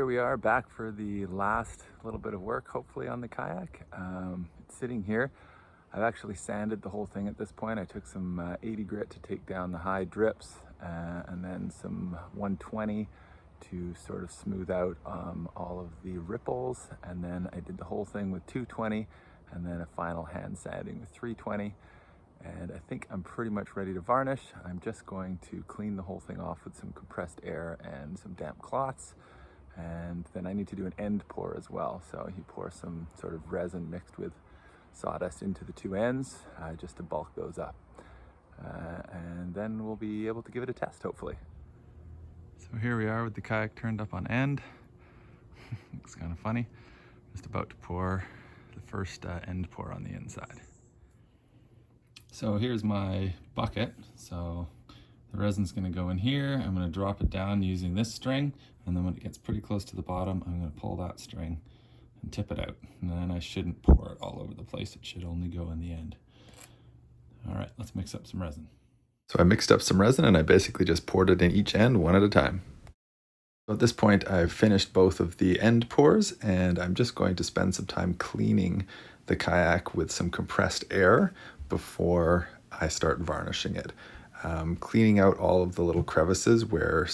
we are back for the last little bit of work, hopefully, on the kayak. It's sitting here. I've actually sanded the whole thing at this point. I took some 80 grit to take down the high drips and then some 120 to sort of smooth out all of the ripples. And then I did the whole thing with 220 and then a final hand sanding with 320. And I think I'm pretty much ready to varnish. I'm just going to clean the whole thing off with some compressed air and some damp cloths. And then I need to do an end pour as well. So you pour some sort of resin mixed with sawdust into the two ends just to bulk those up. And then we'll be able to give it a test, hopefully. So here we are with the kayak turned up on end. Looks kind of funny. Just about to pour the first end pour on the inside. So here's my bucket. So the resin's gonna go in here. I'm gonna drop it down using this string. And then when it gets pretty close to the bottom, I'm gonna pull that string and tip it out. And then I shouldn't pour it all over the place. It should only go in the end. All right, let's mix up some resin. So I mixed up some resin and I basically just poured it in each end one at a time. So at this point, I've finished both of the end pours and I'm just going to spend some time cleaning the kayak with some compressed air before I start varnishing it. Cleaning out all of the little crevices where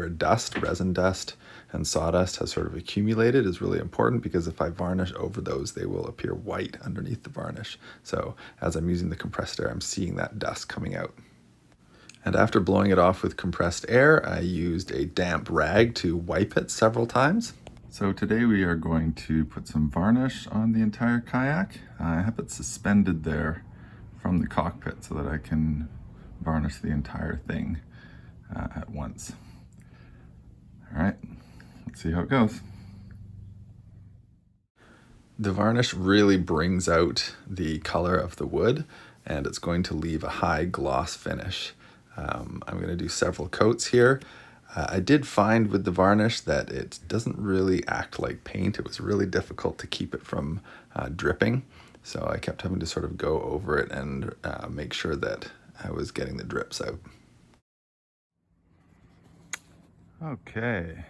dust, resin dust, and sawdust has sort of accumulated is really important, because if I varnish over those, they will appear white underneath the varnish. So as I'm using the compressed air, I'm seeing that dust coming out. And after blowing it off with compressed air, I used a damp rag to wipe it several times. So today we are going to put some varnish on the entire kayak. I have it suspended there from the cockpit so that I can varnish the entire thing at once. All right, let's see how it goes. The varnish really brings out the color of the wood, and it's going to leave a high gloss finish. I'm going to do several coats here. I did find with the varnish that it doesn't really act like paint. It was really difficult to keep it from dripping. So I kept having to sort of go over it and make sure that I was getting the drips out. Okay,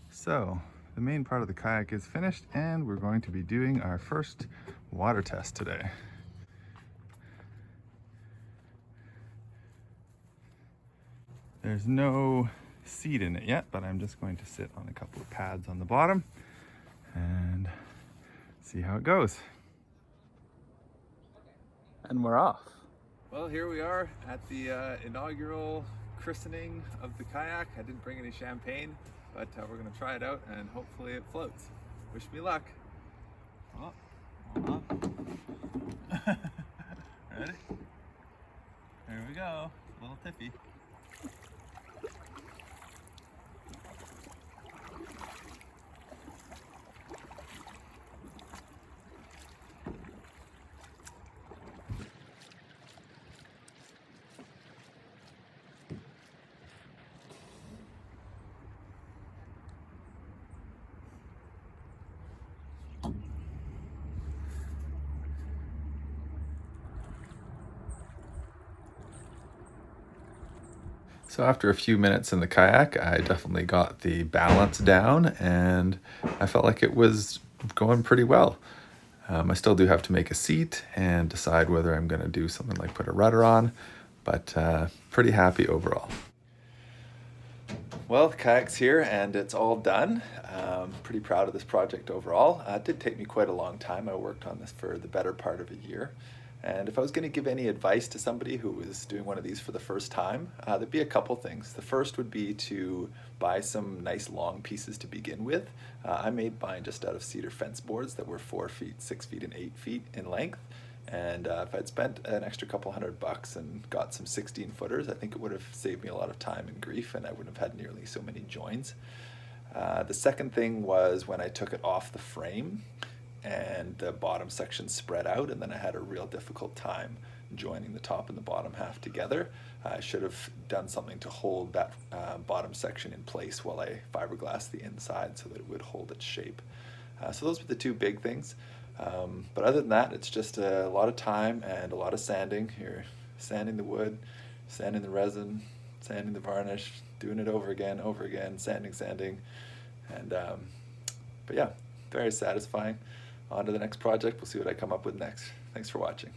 so the main part of the kayak is finished and we're going to be doing our first water test today. There's no seat in it yet, but I'm just going to sit on a couple of pads on the bottom and see how it goes. And we're off. Well, here we are at the inaugural christening of the kayak. I didn't bring any champagne, but we're gonna try it out and hopefully it floats. Wish me luck. Oh, hold on. Ready? Here we go, a little tippy. So after a few minutes in the kayak, I definitely got the balance down and I felt like it was going pretty well. I still do have to make a seat and decide whether I'm going to do something like put a rudder on, but pretty happy overall. Well, the kayak's here and it's all done. Pretty proud of this project overall. It did take me quite a long time. I worked on this for the better part of a year. And if I was going to give any advice to somebody who was doing one of these for the first time, there'd be a couple things. The first would be to buy some nice long pieces to begin with. I made mine just out of cedar fence boards that were 4 feet, 6 feet, and 8 feet in length. And if I'd spent an extra couple $100 and got some 16 footers, I think it would have saved me a lot of time and grief, and I wouldn't have had nearly so many joins. The second thing was when I took it off the frame, and the bottom section spread out, and then I had a real difficult time joining the top and the bottom half together. I should have done something to hold that bottom section in place while I fiberglassed the inside so that it would hold its shape. So those were the two big things. But other than that, it's just a lot of time and a lot of sanding. You're sanding the wood, sanding the resin, sanding the varnish, doing it over again, sanding, And but yeah, very satisfying. On to the next project. We'll see what I come up with next. Thanks for watching.